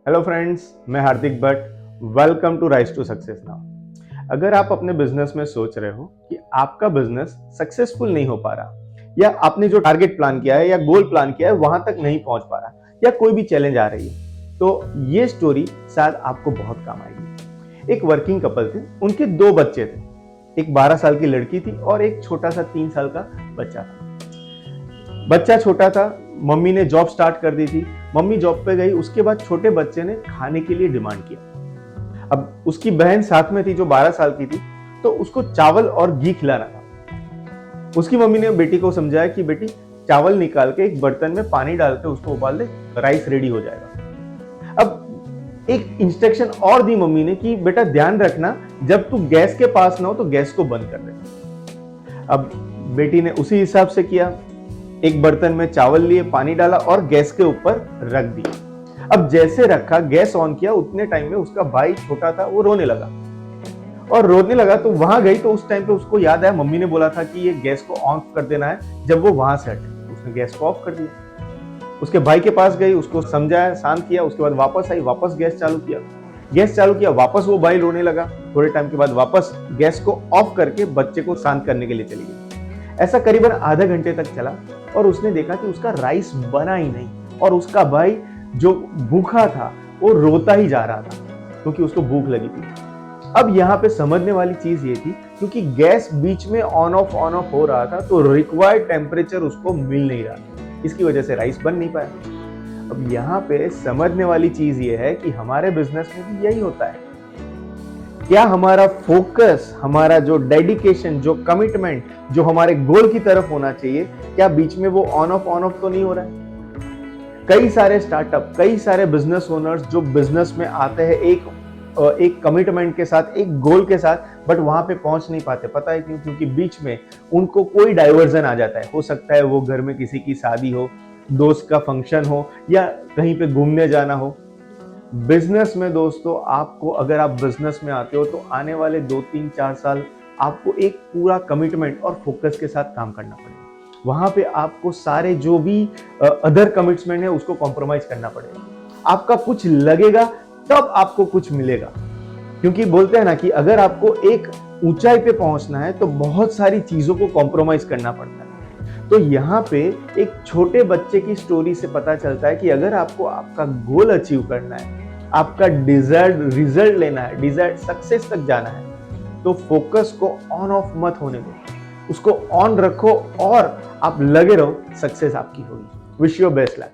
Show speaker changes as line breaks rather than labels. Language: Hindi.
हेलो फ्रेंड्स, मैं Hardik Bhatt. Welcome to rise to success now. अगर आप अपने बिजनेस में सोच रहे हो कि आपका बिजनेस सक्सेसफुल नहीं हो पा रहा या आपने जो टारगेट प्लान किया है या गोल प्लान किया है वहां तक नहीं पहुंच पा रहा या कोई भी चैलेंज आ रही है, तो ये स्टोरी शायद आपको बहुत काम आएगी। एक वर्किंग कपल थे, उनके दो बच्चे थे। एक 12 साल की लड़की थी और एक छोटा सा 3 साल का बच्चा था। बच्चा छोटा था, मम्मी ने जॉब स्टार्ट कर दी थी। मम्मी जॉब पे गई, उसके बाद छोटे बच्चे ने खाने के लिए डिमांड किया। अब उसकी बहन साथ में थी जो 12 साल की थी, तो उसको चावल और घी खिलाना था। उसकी मम्मी ने बेटी को समझाया कि बेटी, चावल निकाल के एक बर्तन में पानी डाल के उसको उबाल दे, राइस रेडी हो जाएगा। अब एक इंस्ट्रक्शन और दी मम्मी ने कि बेटा ध्यान रखना, जब तू गैस के पास ना हो तो गैस को बंद कर दे। अब बेटी ने उसी हिसाब से किया। एक बर्तन में चावल लिए, पानी डाला और गैस के ऊपर रख दिया। अब जैसे रखा, गैस ऑन किया, उतने टाइम में उसका भाई छोटा था, वो रोने लगा। और रोने लगा तो वहां गई, तो उस टाइम पे उसको याद आया मम्मी ने बोला था कि ये गैस को ऑन कर देना है जब वो वहां से हटे। उसने गैस को ऑफ कर दिया। उसके भाई के पास गई, उसको समझाया, शांत किया। उसके बाद वापस आई, वापस गैस चालू किया। गैस चालू किया, वापस वो भाई रोने लगा। थोड़े टाइम के बाद वापस गैस को ऑफ करके बच्चे को शांत करने के लिए चली गई। ऐसा करीबन आधा घंटे तक चला और उसने देखा कि उसका राइस बना ही नहीं और उसका भाई जो भूखा था वो रोता ही जा रहा था क्योंकि उसको भूख लगी थी। अब यहाँ पे समझने वाली चीज ये थी, क्योंकि गैस बीच में ऑन ऑफ हो रहा था तो रिक्वायर्ड टेम्परेचर उसको मिल नहीं रहा था। इसकी वजह से राइस बन नहीं पाया। अब यहाँ पे समझने वाली चीज ये है कि हमारे बिजनेस में भी यही होता है। क्या हमारा फोकस, हमारा जो डेडिकेशन, जो कमिटमेंट, जो हमारे गोल की तरफ होना चाहिए, क्या बीच में वो ऑन ऑफ तो नहीं हो रहा है? कई सारे स्टार्टअप, कई सारे बिजनेस ओनर्स जो बिजनेस में आते हैं एक कमिटमेंट के साथ, एक गोल के साथ, बट वहां पे पहुंच नहीं पाते। पता है क्यों? क्योंकि बीच में उनको कोई डाइवर्जन आ जाता है। हो सकता है वो घर में किसी की शादी हो, दोस्त का फंक्शन हो या कहीं पे घूमने जाना हो। बिजनेस में दोस्तों, आपको, अगर आप बिजनेस में आते हो तो आने वाले 2 3 4 साल आपको एक पूरा कमिटमेंट और फोकस के साथ काम करना पड़ेगा। वहां पे आपको सारे जो भी अदर कमिटमेंट है उसको कॉम्प्रोमाइज करना पड़ेगा। आपका कुछ लगेगा तब आपको कुछ मिलेगा। क्योंकि बोलते हैं ना कि अगर आपको एक ऊंचाई पे पहुंचना है तो बहुत सारी चीजों को कॉम्प्रोमाइज करना पड़ता है। तो यहाँ पे एक छोटे बच्चे की स्टोरी से पता चलता है कि अगर आपको आपका गोल अचीव करना है, आपका डिजायर्ड रिजल्ट लेना है, डिजायर्ड सक्सेस तक जाना है, तो फोकस को ऑन ऑफ मत होने दो, उसको ऑन रखो और आप लगे रहो, सक्सेस आपकी होगी। Wish you best luck.